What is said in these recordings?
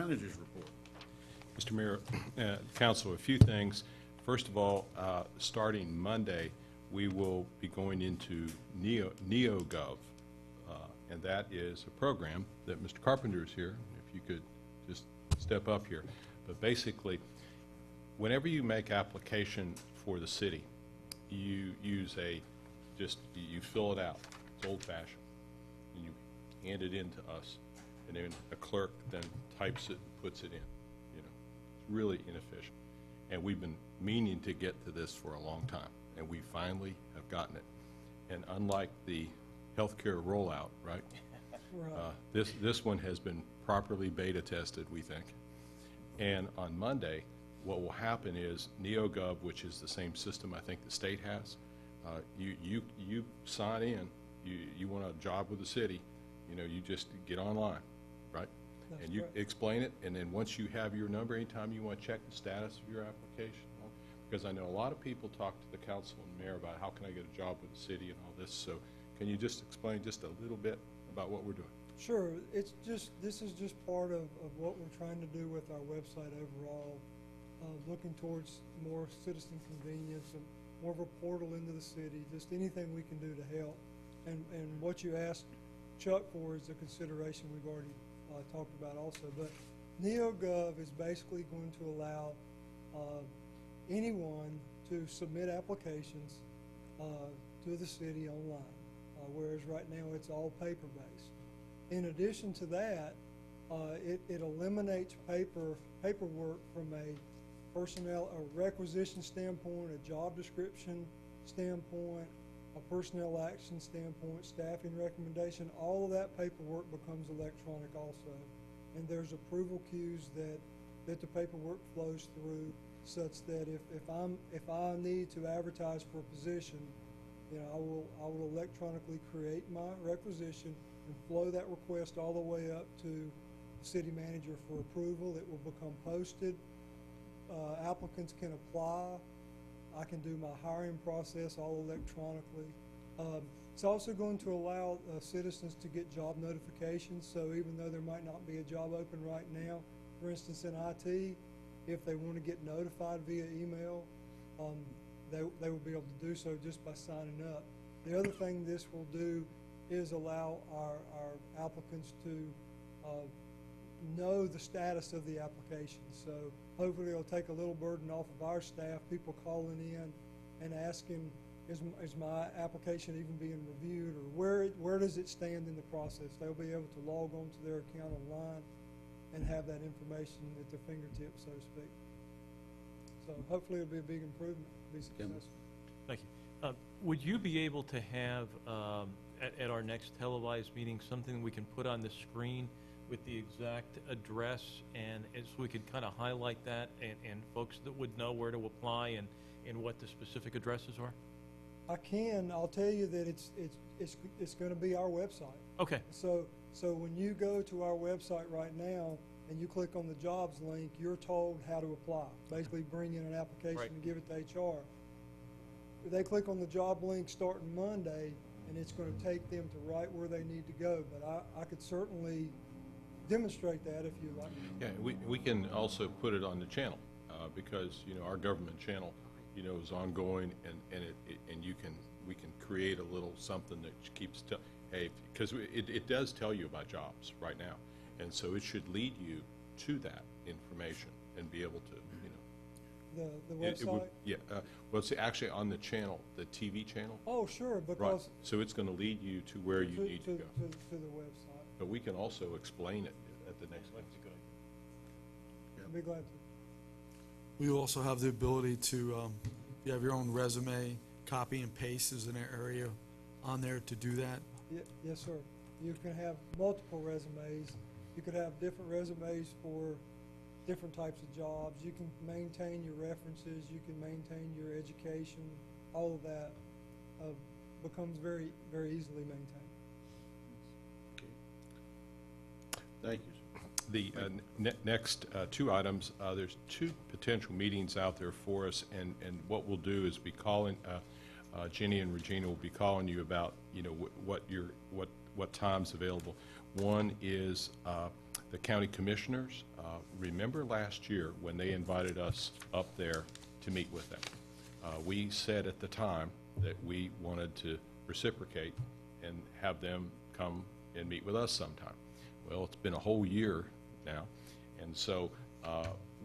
Manager's report. Mr. Mayor, Council, a few things. First of all, starting Monday, we will be going into NeoGov, and that is a program that Mr. Carpenter is here. If you could just step up here. But basically, whenever you make application for the city, you use you fill it out. It's old-fashioned. And you hand it in to us, and then a clerk then types it and puts it in. You know, it's really inefficient. And we've been meaning to get to this for a long time, and we finally have gotten it. And unlike the healthcare rollout, right? This one has been properly beta tested, we think. And on Monday, what will happen is NeoGov, which is the same system I think the state has, you sign in, you want a job with the city, you know, you just get online, right? That's and you correct. explain it, and then once you have your number, anytime you want to check the status of your application, because I know a lot of people talk to the council and mayor about how can I get a job with the city and all this, so can you just explain just a little bit about what we're doing? Sure. This is just part of what we're trying to do with our website overall, looking towards more citizen convenience and more of a portal into the city, just anything we can do to help. And what you asked Chuck for is the consideration we've already talked about also. But NeoGov is basically going to allow anyone to submit applications to the city online, whereas right now it's all paper-based. In addition to that, it eliminates paperwork from a personnel, a requisition standpoint, a job description standpoint, a personnel action standpoint, staffing recommendation. All of that paperwork becomes electronic also, and there's approval queues that the paperwork flows through, such that if I need to advertise for a position, you know, I will electronically create my requisition and flow that request all the way up to the city manager for approval. It will become posted. Applicants can apply. I can do my hiring process all electronically. It's also going to allow citizens to get job notifications. So even though there might not be a job open right now, for instance in IT, if they want to get notified via email, they will be able to do so just by signing up. The other thing this will do is allow our applicants to know the status of the application. So hopefully it'll take a little burden off of our staff, people calling in and asking, is my application even being reviewed, or where does it stand in the process? They'll be able to log on to their account online and have that information at their fingertips, so to speak. So hopefully it'll be a big improvement, be successful. Thank you. Would you be able to have, at our next televised meeting, something we can put on the screen with the exact address, and so we could kind of highlight that, and folks that would know where to apply and what the specific addresses are? I can. I'll tell you that it's going to be our website. Okay. So when you go to our website right now and you click on the jobs link, you're told how to apply. Basically, bring in an application Right. and give it to HR. If they click on the job link starting Monday, and it's going to take them to right where they need to go. But I could certainly demonstrate that if you like. Yeah, we can also put it on the channel because, you know, our government channel, you know, is ongoing, and we can create a little something that keeps hey, because it does tell you about jobs right now, and so it should lead you to that information and be able to, you know. The website? Well, it's actually on the channel, the TV channel. Oh, sure, Right. because So it's going to lead you to where you need to go. to the website. But we can also explain it at the next one. I'd be glad to. We also have the ability to, you have your own resume, copy and paste is an area on there to do that. Yes, sir. You can have multiple resumes. You could have different resumes for different types of jobs. You can maintain your references. You can maintain your education. All of that becomes very, very easily maintained. Thank you. The next two items, there's two potential meetings out there for us, and what we'll do is be calling, Jenny and Regina will be calling you about, you know, what time's available. One is The county commissioners, remember last year when they invited us up there to meet with them? We said at the time that we wanted to reciprocate and have them come and meet with us sometime. Well, it's been a whole year now, and so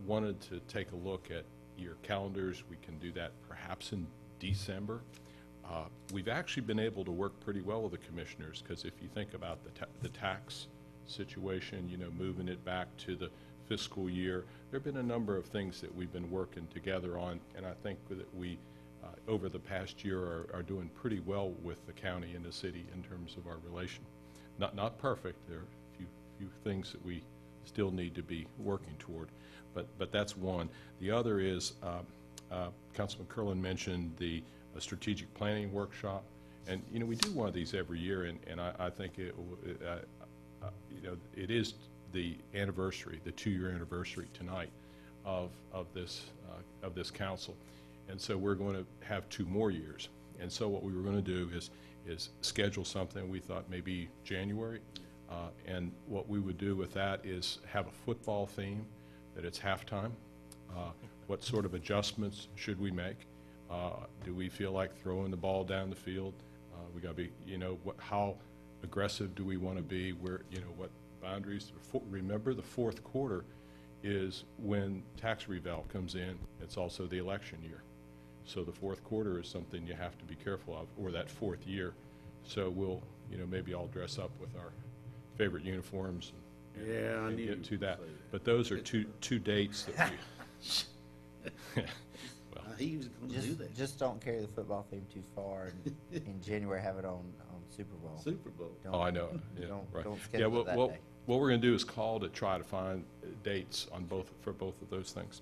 wanted to take a look at your calendars. We can do that perhaps in December. We've actually been able to work pretty well with the commissioners, because if you think about the tax situation, you know, moving it back to the fiscal year, there have been a number of things that we've been working together on, and I think that we, over the past year, are doing pretty well with the county and the city in terms of our relation. Not perfect. There are a few things that we still need to be working toward, but that's one. The other is, Councilman Curlin mentioned the strategic planning workshop, and you know, we do one of these every year, and I think it you know, it is the anniversary, the 2-year anniversary tonight of this council, and so we're going to have 2 more years. And so what we were going to do is schedule something. We thought maybe January, and what we would do with that is have a football theme, that it's halftime. What sort of adjustments should we make? Do we feel like throwing the ball down the field? We got to be, you know, how aggressive do we want to be? Where, you know, what boundaries? Remember, the fourth quarter is when tax reval comes in. It's also the election year. So the fourth quarter is something you have to be careful of, or that fourth year. So we'll, you know, maybe I'll dress up with our favorite uniforms and, Yeah, I and knew get you to would that. say that. But those are two dates that we. He was going to do that. Just don't carry the football theme too far, and in January have it on Super Bowl. Super Bowl. Don't- Oh, I know. Yeah, Don't, right. don't Yeah, schedule it that day. what we're going to do is call to try to find dates on for both of those things.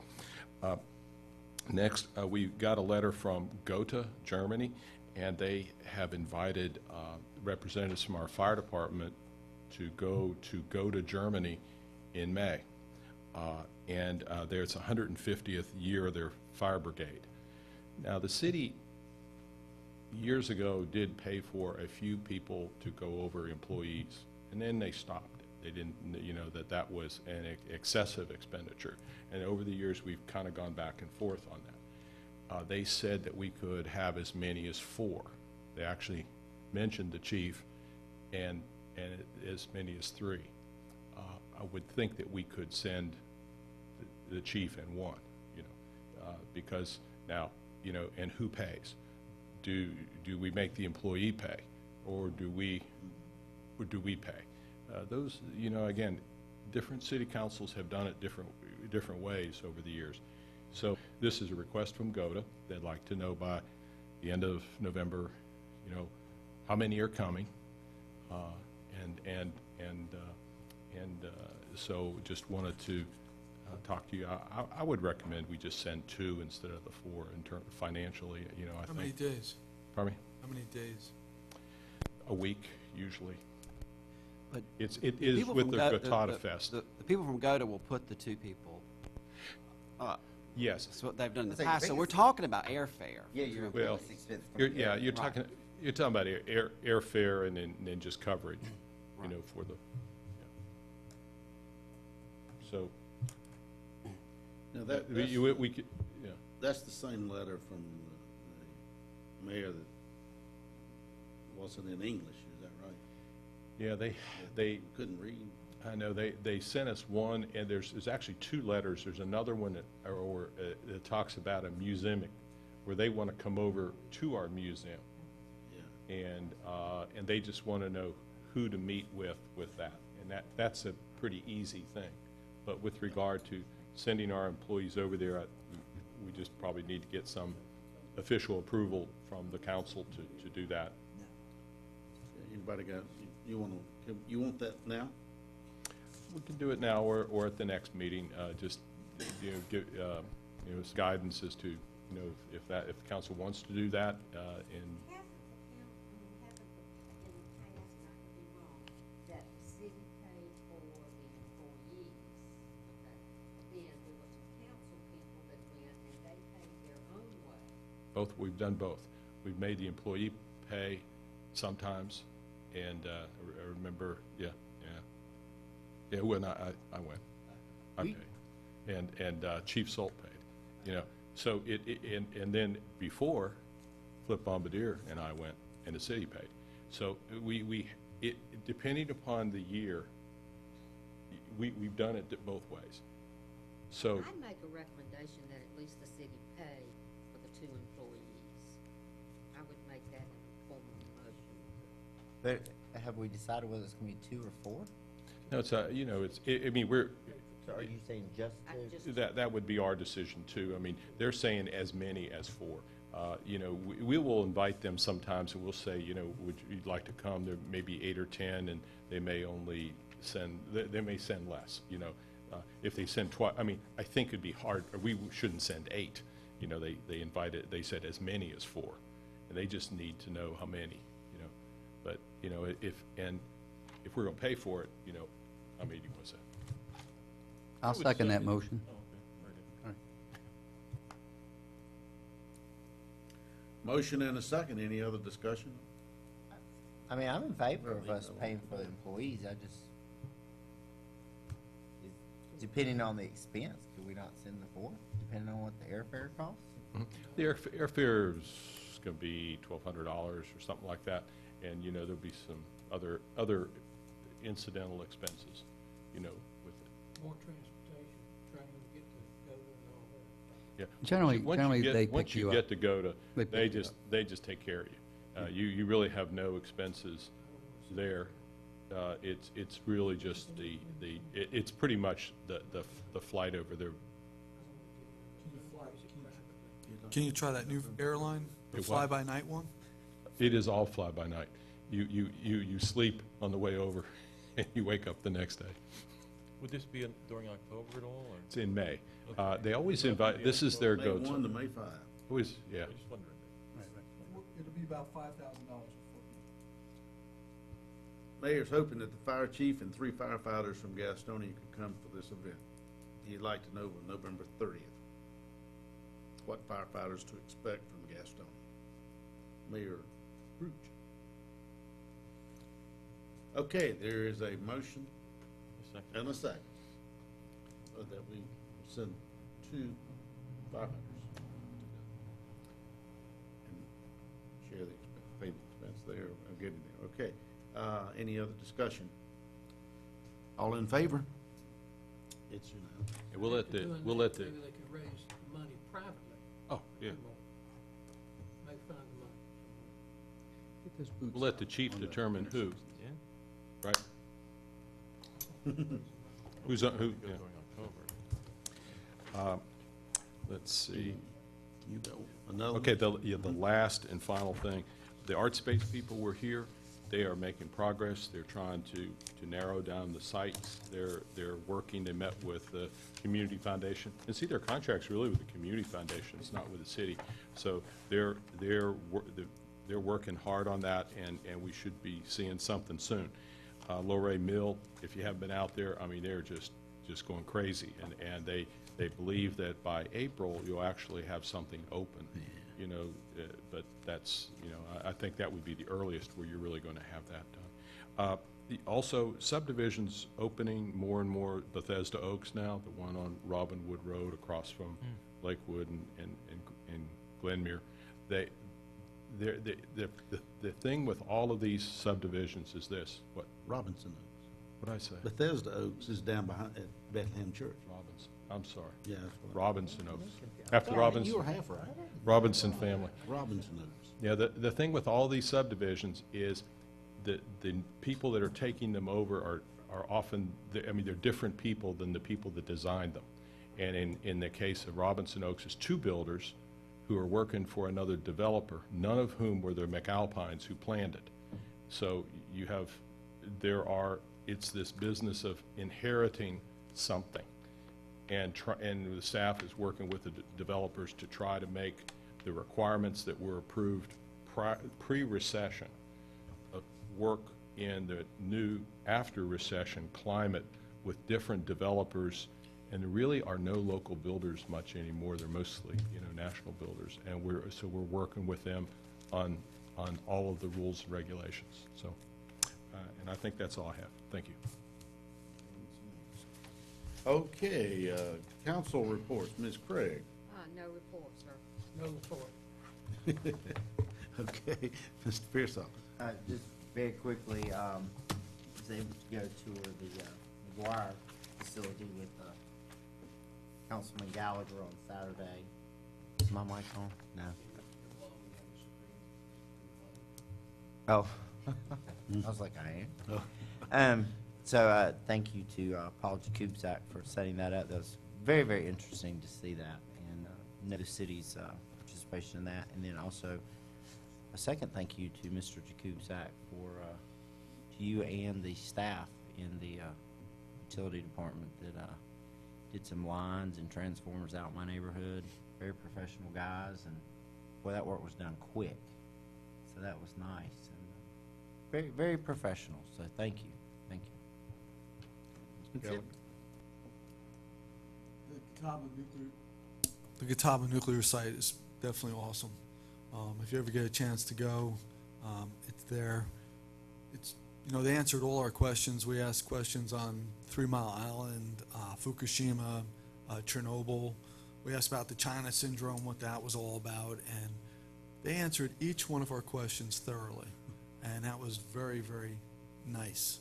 Next, we got a letter from Gotha, Germany, and they have invited representatives from our fire department to go to Gotha, Germany in May. And there's 150th year of their fire brigade. Now, the city years ago did pay for a few people to go over, employees, and then they stopped it. They didn't, you know, that was an excessive expenditure. And over the years, we've kind of gone back and forth on that. They said that we could have as many as 4. They actually mentioned the chief and as many as 3. I would think that we could send the chief and 1, you know, because now, you know, and who pays? Do we make the employee pay, or do we pay? Those, you know, again, different city councils have done it different ways over the years. So this is a request from Gotha. They'd like to know by the end of November, you know, how many are coming, so just wanted to talk to you. I would recommend we just send 2 instead of the 4 in terms financially. You know, I How think. many days? Pardon me? How many days? A week usually. But It the is people with from the Go- Gotha Fest. The people from GOTA will put the 2 people. Yes. That's what they've done in the That's like past. So we're biggest- talking about airfare. Yeah, you're Well, expense. You're Right. talking about airfare and then just coverage, you know, for the. Yeah. So Now, we could, yeah. that's the same letter from the mayor that wasn't in English, is that right? Yeah, they Couldn't read. I know they sent us one, and there's actually 2 letters. There's another one that talks about a museum where they want to come over to our museum, Yeah. and they just want to know who to meet with that, and that's a pretty easy thing. But with regard to sending our employees over there, we just probably need to get some official approval from the council to do that. Anybody got, you want that now? We can do it now or at the next meeting, just, you know, give, you know, as guidance as to, you know, if the council wants to do that, and, Hasn't in the past, and I could be wrong, that the city paid for the employees, okay? Then there were some council people that went and they paid their own way. we've done both. We've made the employee pay sometimes, and, I remember, yeah. Yeah, when I went, I paid, and Chief Salt paid, you know. So and then before, Flip Bombardier and I went, and the city paid. So depending upon the year, we've done it both ways. So I'd make a recommendation that at least the city pay for the 2 employees. I would make that in the form of a motion. But have we decided whether it's gonna be 2 or 4? no, it's you know, I mean, So are you saying just I 2? just- that would be our decision too. I mean, they're saying as many as 4. You know, we will invite them sometimes, and we'll say, you know, would you like to come? There may be 8 or 10, and they may only send, they may send less, you know. If they send I mean, I think it'd be hard, or we shouldn't send 8. You know, they invited, they said as many as 4, and they just need to know how many, you know. But, you know, if we're gonna pay for it, you know, how many do you want to send? I'll second that motion. Motion and a second. Any other discussion? I mean, I'm in favor of us paying for the employees, depending on the expense, could we not send the 4, depending on what the airfare costs? The airfare is gonna be $1,200 or something like that, and, you know, there'll be some other incidental expenses, you know, with it. More transportation, trying to get to go and all that. Yeah. Generally- Once you generally get- they pick Once you you up. get to GOTA, They pick you up. they just take care of you. You really have no expenses there. It's really just it's pretty much the flight over there. Can you try that new airline, the Do what? fly-by-night one? It is all fly-by-night. You sleep on the way over, and you wake up the next day. Would this be during October at all, or? It's in May. Okay. They always invite, this is their May go-to. 1 to May 5. Always, yeah. I'm just wondering. It'll be about $5,000 a foot. Mayor's hoping that the fire chief and 3 firefighters from Gastonia could come for this event. He'd like to know on November 30th what firefighters to expect from Gastonia. Mayor Rooch. Okay, there is a motion A second. and a second that we send 2 firefighters and share the pay the expense there of getting there. Okay. Any other discussion? All in favor? It's unanimous. And we'll let Doing we'll that, let the, maybe they could raise money privately. oh, yeah. Maybe find the money. We'll let the chief determine who, Yeah? right? Who's on, who, Go yeah. during October. Let's see. You go. Another? Okay, the last and final thing, the art space people were here. They are making progress. They're trying to narrow down the sites. They're working. They met with the Community Foundation. And see, their contract's really with the Community Foundation. It's not with the city. So they're working hard on that, and we should be seeing something soon. Lorraine Mill, if you haven't been out there, I mean, they're just going crazy. And they believe that by April, you'll actually have something open. You know, but that's, you know, I think that would be the earliest where you're really going to have that done. Also, subdivisions opening more and more. Bethesda Oaks now, the one on Robinwood Road across from Lakewood and Glenmere. The thing with all of these subdivisions is this. What Robinson Oaks. did I say? Bethesda Oaks is down behind at Bethlehem Church. Robinson. I'm sorry. Yeah, that's what Robinson Oaks. After You were Robinson, half right. Robinson family. Robinson Oaks. Yeah, the thing with all these subdivisions is that the people that are taking them over are often, I mean, they're different people than the people that designed them. And in the case of Robinson Oaks, it's 2 builders who are working for another developer, none of whom were the McAlpines who planned it. So you have, it's this business of inheriting something. And the staff is working with the developers to try to make the requirements that were approved pre-recession work in the new after-recession climate with different developers. And there really are no local builders much anymore. They're mostly, you know, national builders. And we're working with them on all of the rules and regulations. So, and I think that's all I have. Thank you. Okay, council reports, Ms. Craig. No report, sir. No report. Okay, Mr. Pearsall. Just very quickly, was able to go tour the McGuire facility with Councilman Gallagher on Saturday. Is my mic on? No. Oh. I was like, I am. So thank you to Paul Jakubczak for setting that up. That was very, very interesting to see that and know the city's participation in that. And then also a second thank you to Mr. Jakubczak for to you and the staff in the utility department that did some lines and transformers out in my neighborhood. Very professional guys, and boy, that work was done quick. So that was nice and very, very professional. So thank you, thank you. Mr. Gallagher. The Catawba nuclear site is definitely awesome. If you ever get a chance to go, it's there. It's, you know, they answered all our questions. We asked questions on 3 Mile Island, Fukushima, Chernobyl. We asked about the China syndrome, what that was all about, and they answered each one of our questions thoroughly, and that was very, very nice.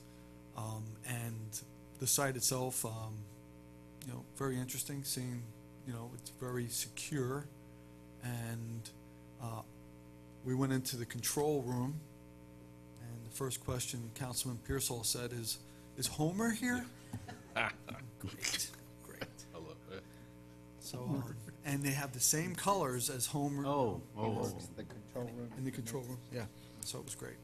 And the site itself, you know, very interesting, seeing, you know, it's very secure, and we went into the control room, and the first question Councilman Pearsall said is Homer here? Great, great. I love that. So, and they have the same colors as Homer. The control room. In the control room, yeah, so it was great.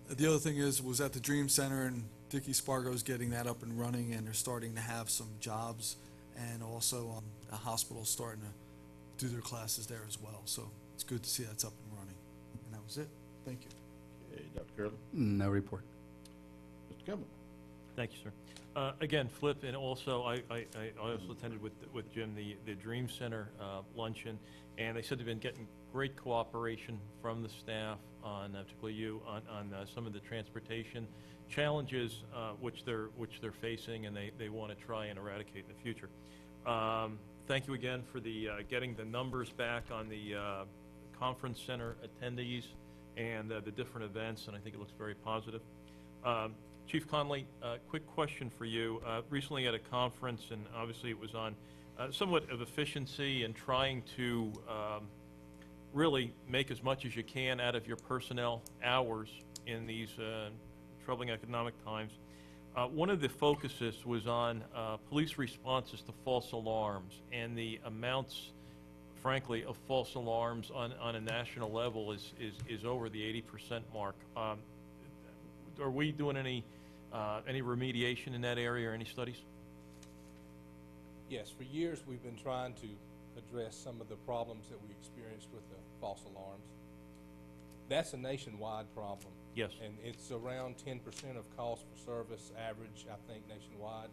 The other thing was at the Dream Center, and Dickie Spargo's getting that up and running, and they're starting to have some jobs, and also the hospital's starting to do their classes there as well, so it's good to see that's up and running. And that was it. Thank you. Okay, Dr. Curley. No report. Mr. Kimball. Thank you, sir. Again, Flip, and also I also attended with Jim the Dream Center luncheon, and they said they've been getting great cooperation from the staff on, particularly you, on some of the transportation challenges which they're facing, and they want to try and eradicate in the future. Thank you again for the getting the numbers back on the conference center attendees and the different events, and I think it looks very positive. Chief Conley, quick question for you. Recently at a conference, and obviously it was on somewhat of efficiency and trying to really make as much as you can out of your personnel hours in these troubling economic times. One of the focuses was on police responses to false alarms, and the amounts, frankly, of false alarms on a national level is over the 80% mark. Are we doing any remediation in that area or any studies? Yes, for years, we've been trying to address some of the problems that we experienced with the false alarms. That's a nationwide problem. Yes. And it's around 10% of calls for service average, I think, nationwide.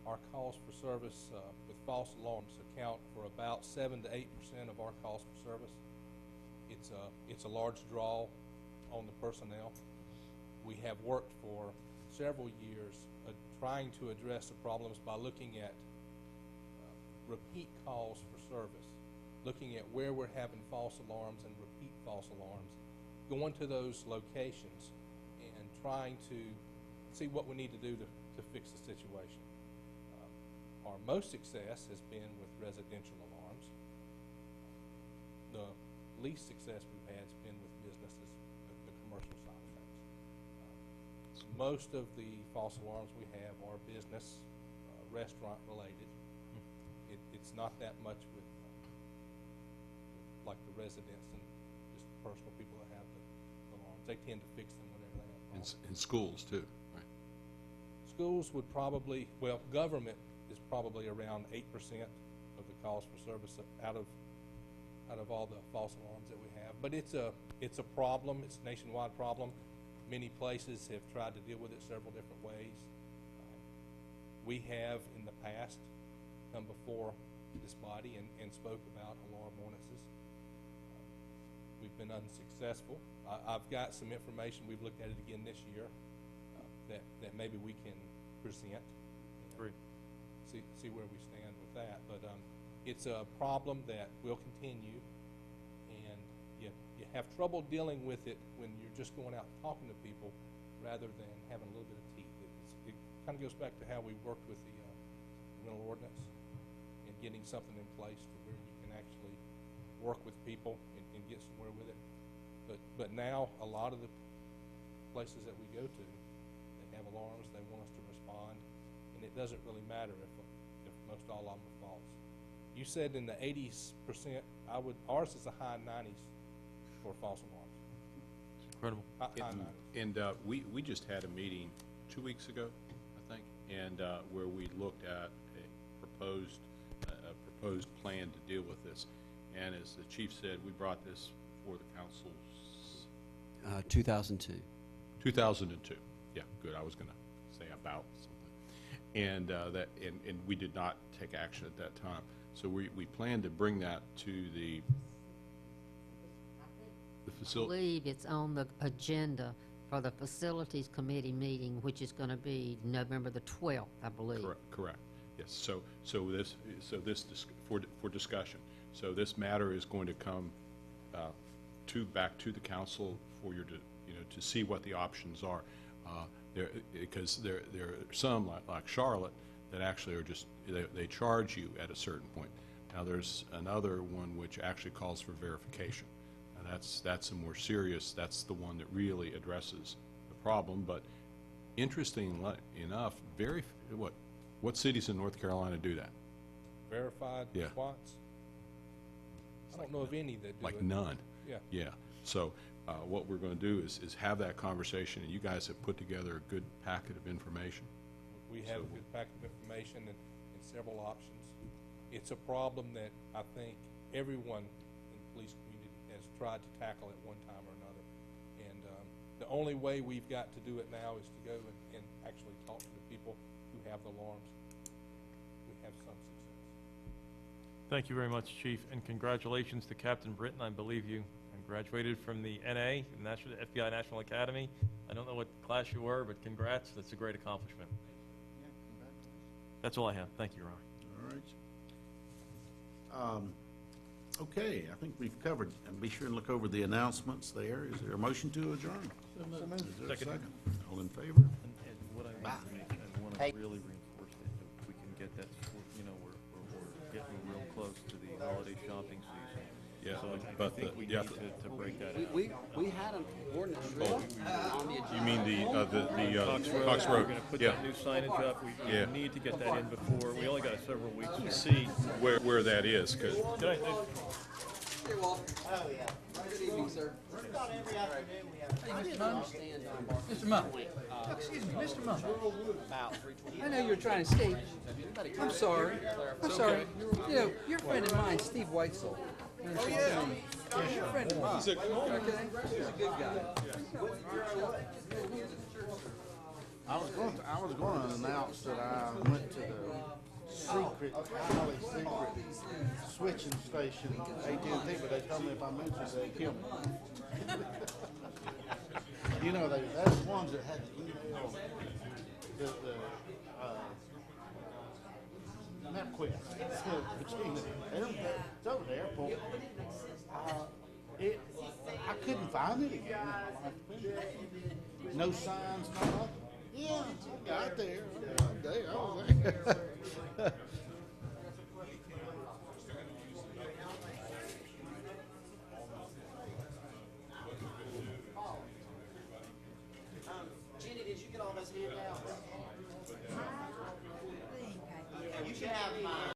Our calls for service with false alarms account for about 7 to 8% of our calls for service. It's a large draw on the personnel. We have worked for several years trying to address the problems by looking at repeat calls for service, looking at where we're having false alarms and repeat false alarms, going to those locations and trying to see what we need to do to fix the situation. Our most success has been with residential alarms. The least success we've had has been with businesses, the commercial side of things. Most of the false alarms we have are business, restaurant related. It's not that much with like the residents and just personal people that have the alarms. They tend to fix them whenever they have problems. In schools too, right? Schools would probably, well, government is probably around 8% of the calls for service out of all the false alarms that we have. But it's a problem. It's a nationwide problem. Many places have tried to deal with it several different ways. We have in the past come before this body and spoke about alarm ordinances. We've been unsuccessful. I've got some information. We've looked at it again this year that maybe we can present. Great. See where we stand with that. But it's a problem that will continue, and you have trouble dealing with it when you're just going out and talking to people rather than having a little bit of teeth. It kind of goes back to how we worked with the rental ordinance and getting something in place to where you can actually work with people and get somewhere with it. But now, a lot of the places that we go to, they have alarms, they want us to respond, and it doesn't really matter if most all of them are false. You said in the 80%, ours is the high 90s for false alarms. It's incredible. High 90s. And we just had a meeting 2 weeks ago, I think, and where we looked at a proposed plan to deal with this. And as the chief said, we brought this before the council's 2002. 2002. Yeah, good. I was going to say about something. And and we did not take action at that time. So we plan to bring that to the I facility. believe it's on the agenda for the Facilities Committee meeting, which is going to be November the 12th, I believe. Correct. Yes. So this for discussion. So this matter is going to come back to the council for your to see what the options are. Because there are some like Charlotte that actually are just they charge you at a certain point. Now there's another one which actually calls for verification, and that's a more serious. That's the one that really addresses the problem. But interestingly enough, what cities in North Carolina do that? Verified Yeah. response? I don't know of any that do Like it. none. Yeah. Yeah. So what we're going to do is have that conversation, and you guys have put together a good packet of information. We have a good packet of information and several options. It's a problem that I think everyone in the police community has tried to tackle at one time or another. And the only way we've got to do it now is to go and actually talk to the people who have the alarms. We have some success. Thank you very much, Chief, and congratulations to Captain Britton. I believe you graduated from the NA, FBI National Academy. I don't know what class you were, but congrats. That's a great accomplishment. That's all I have. Thank you, Ron. All right. Okay, I think we've covered, and be sure and look over the announcements there. Is there a motion to adjourn? Is there a second? All in favor? And what I want to make, I want to really reinforce that if we can get that, we're getting real close to the holiday shopping season. Yeah, So I but think we need to break that out. We had an ordinance written on the agenda. You mean the Cox Road, Cox we're Road? going to put Yeah. that new signage up. We Yeah. need to get that in before, we only got several weeks to see. Where that is, because Did I- Hey, Walter. Oh, yeah. Good evening, sir. Mr. Monk, excuse me, Mr. Monk. About 3:20. I know you were trying to escape. I'm sorry. I'm sorry. You know, you're a friend of mine, Steve Whitesell. Oh, yeah. You're a friend of mine. Okay? He's a good guy. I was going to announce that I went to the highly secret switching station, AT&T, but they told me if I mentioned it, they'd kill me. You know, that's the ones that had the email, MapQuest. It's over the airport. I couldn't find it again. No signs, no nothing. Yeah, I got there. I was there. Jenny, did you get all those handouts? I think I did. You should have mine.